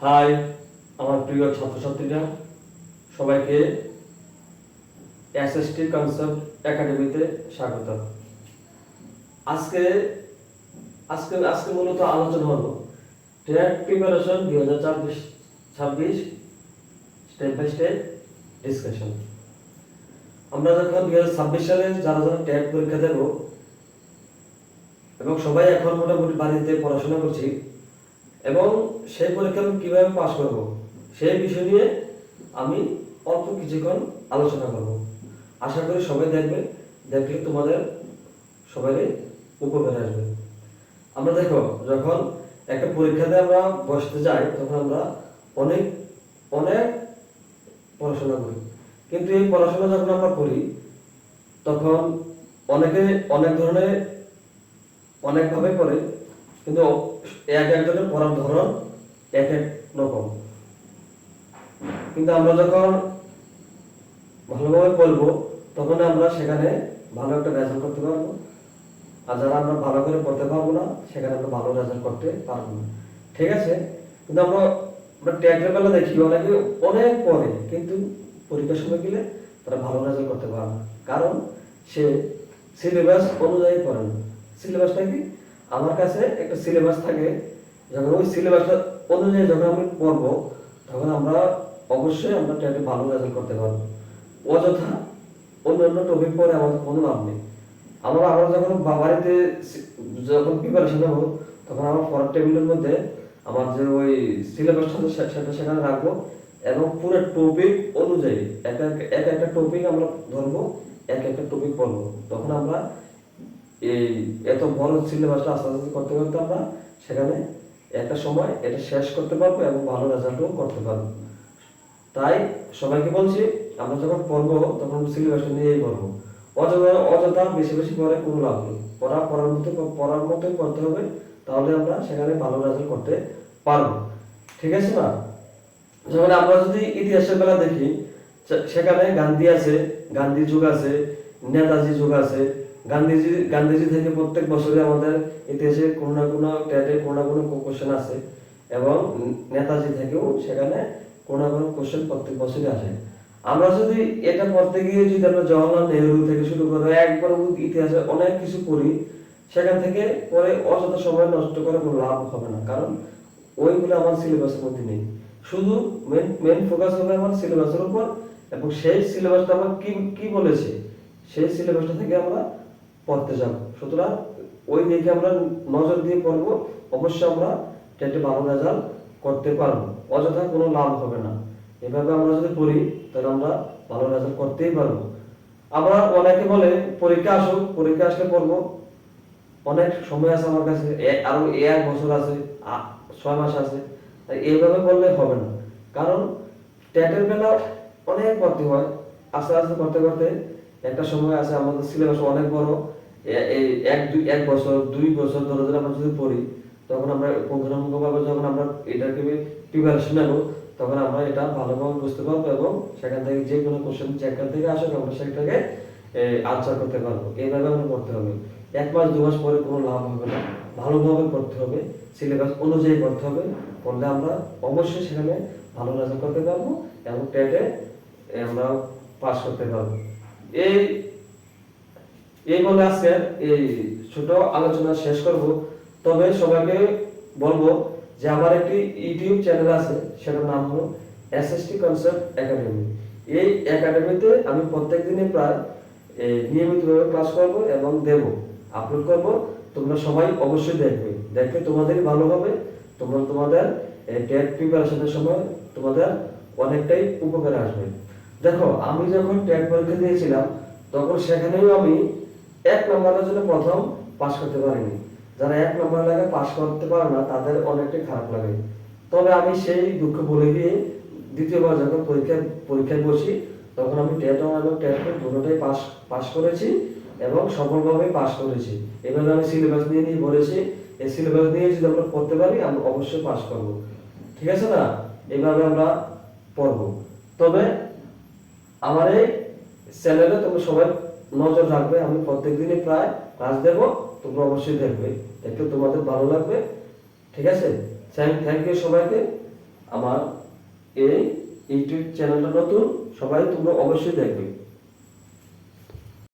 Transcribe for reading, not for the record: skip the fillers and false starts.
High, আমার প্রিয় ছাত্রছাত্রীরা, সবাইকে এসএসটি কনসেপ্ট একাডেমিতে স্বাগত। আজকে আজকে আজকে মূলত আলোচনা হলো ট্যাট preparation 2026 step by step discussion. আমরা যখন 2026 সালে যারা যারা ট্যাট পরীক্ষা দেব এবং সবাই এখন মোটামুটি বাড়িতে পড়াশোনা করছি এবং সেই পরীক্ষা আমি কিভাবে পাস করব সেই বিষয় নিয়ে আমি অল্প কিছুক্ষণ আলোচনা করব। আশা করি সবাই দেখলে তোমাদের সবাই উপকার আসবে। আমরা দেখো, যখন একটা পরীক্ষাতে আমরা বসতে যাই তখন আমরা অনেক অনেক পড়াশোনা করি, কিন্তু এই পড়াশোনা যখন আমরা করি তখন অনেকে অনেক ধরনের অনেকভাবে করে, কিন্তু একজনের পড়ার ধরন এক এক রকম। কিন্তু আমরা যখন ভালোভাবে পড়বো তখন আমরা সেখানে ভালো একটা রেজাল্ট করতে পারবো, আর যারা আমরা ভালো করে পড়তে পারবো না সেখানে আমরা ভালো রেজাল্ট করতে পারবো না। ঠিক আছে? কিন্তু আমরা ট্যাগের বেলা দেখি অনেকে অনেক পড়ে, কিন্তু পরীক্ষার সময় গেলে তারা ভালো রেজাল্ট করতে পারে না, কারণ সে সিলেবাস অনুযায়ী পড়ে না। সিলেবাসটা কি? আমার কাছে একটা সিলেবাস থাকে, যখন ওই সিলেবাসটা অনুযায়ী যখন আমি পড়বো তখন আমরা অবশ্যই আমরা ট্যাটে ভালো রেজাল্ট করতে পারবো। অযথা অন্য টপিক পড়ে আমাদের কোনো লাভ নেই। আমরা যখন বাড়িতে যখন প্রিপারেশন নেবো তখন আমার পড়ার টেবিলের মধ্যে আমার যে ওই সিলেবাসটা সেটা সেখানে রাখবো এবং পুরো টপিক অনুযায়ী এক একটা টপিক আমরা ধরবো, এক একটা টপিক পড়বো। তখন আমরা এই এত বড় সিলেবাসটা আস্তে আস্তে করতে করতে আমরা সেখানে একটা সময় এটা শেষ করতে পারবো এবং ভালো রেজাল্টও করতে পারবো। তাই সবাইকে বলছি, আমরা যখন পড়বো তখন সিলেবাসটা নিয়েই পড়বো। অযথা বেশি বেশি পড়ে কোনো লাভ নেই। পড়ার মতো করতে হবে, তাহলে আমরা সেখানে ভালো রেজাল্ট করতে পারবো। ঠিক আছে না? যেমন আমরা যদি ইতিহাসের বেলা দেখি, সেখানে গান্ধী আছে, গান্ধী যুগ আছে, নেতাজি যুগ আছে। গান্ধীজি থেকে প্রত্যেক বছরে আমাদের ইতিহাসে কোনো না কোনো ট্যাটে কোনো না কোনো কোশ্চেন আছে, এবং নেতাজি থেকেও সেখানে কোনো না কোনো কোশ্চেন প্রত্যেক বছরই আসে। আমরা যদি এটা পড়তে গিয়ে যদি আমরা জওয়াহরলাল নেহরু থেকে শুরু করে একবার ইতিহাসে অনেক কিছু পড়ি, সেখান থেকে পরে অযথা সময় নষ্ট করে কোনো লাভ হবে না, কারণ ওইগুলো আমার সিলেবাসের মধ্যে নেই। শুধু মেন ফোকাস হবে আমার সিলেবাসের উপর, এবং সেই সিলেবাসটা আমার কি বলেছে সেই সিলেবাসটা থেকে আমরা পড়তে যাব। সুতরাং ওই দিকে আমরা নজর দিয়ে পড়বো, অবশ্যই আমরা টেটে ভালো রেজাল্ট করতে পারবো। অযথা কোনো লাভ হবে না। এভাবে আমরা যদি পড়ি তাহলে আমরা ভালো রেজাল্ট করতেই পারবো। আবার অনেকে বলে পরীক্ষা আসুক, পরীক্ষা আসলে পড়বো, অনেক সময় আছে আমার কাছে, আরো 1 বছর আছে, 6 মাস আছে। তাই এইভাবে বললে হবে না, কারণ টেটের বেলা অনেক পড়তে হয়। আস্তে আস্তে করতে করতে একটা সময় আছে, আমাদের সিলেবাস অনেক বড়। এই 1 বছর 2 বছর ধরে আমরা যদি পড়ি, তখন আমরা পুঙ্খানুপুঙ্খভাবে যখন আমরা এটাকে প্রিপারেশন নেব তখন আমরা এটা ভালোভাবে বুঝতে পারবো, এবং সেখান থেকে যে কোনো কোশ্চেন যেখান থেকে আসুক আমরা সেটাকে আনসার করতে পারবো। এইভাবে আমরা পড়তে হবে। 1 মাস 2 মাস পরে কোনো লাভ হবে না, ভালোভাবে পড়তে হবে, সিলেবাস অনুযায়ী পড়তে হবে। পড়লে আমরা অবশ্যই সেখানে ভালো রেজাল্ট করতে পারবো এবং টেটে আমরা পাস করতে পারবো। এই বলে আজকে এই ছোট আলোচনা শেষ করব। তবে সবাইকে বলবো যে আমার একটি ইউটিউব চ্যানেল আছে, সেটার নাম হলো এসএসটি কনসেপ্ট একাডেমি। এই একাডেমিতে আমি প্রত্যেক দিনে প্রায় নিয়মিতভাবে ক্লাস করব এবং দেব, আপলোড করব। তোমরা সবাই অবশ্যই দেখলে তোমাদেরই ভালো হবে। তোমাদের টেট প্রিপারেশনের সময় তোমাদের অনেকটাই উপকারে আসবে। দেখো, আমি যখন টেট পরীক্ষা দিয়েছিলাম তখন সেখানেও আমি 1 নম্বরের জন্য প্রথম পাস করতে পারিনি। যারা 1 নম্বর লাগে পাস করতে পারে না তাদের অনেকটাই খারাপ লাগে। তবে আমি সেই দুঃখ ভুলে গিয়ে দ্বিতীয়বার যখন পরীক্ষায় বসি তখন আমি টেট এবং টেট দুটোটাই পাস করেছি এবং সফলভাবে পাস করেছি। এভাবে আমি সিলেবাস নিয়ে পড়েছি। এই সিলেবাস নিয়ে যদি আমরা পড়তে পারি আমরা অবশ্যই পাস করব। ঠিক আছে না? এইভাবে আমরা পড়ব। তবে আমার এই চ্যানেলে তোমরা সবাই নজর রাখবে। আমি প্রত্যেক দিনই প্রায় ক্লাস দেব, তোমরা অবশ্যই দেখবে তোমাদের ভালো লাগবে। ঠিক আছে, থ্যাংক ইউ সবাইকে। আমার এই ইউটিউব চ্যানেলটা নতুন, সবাই তোমরা অবশ্যই দেখবে।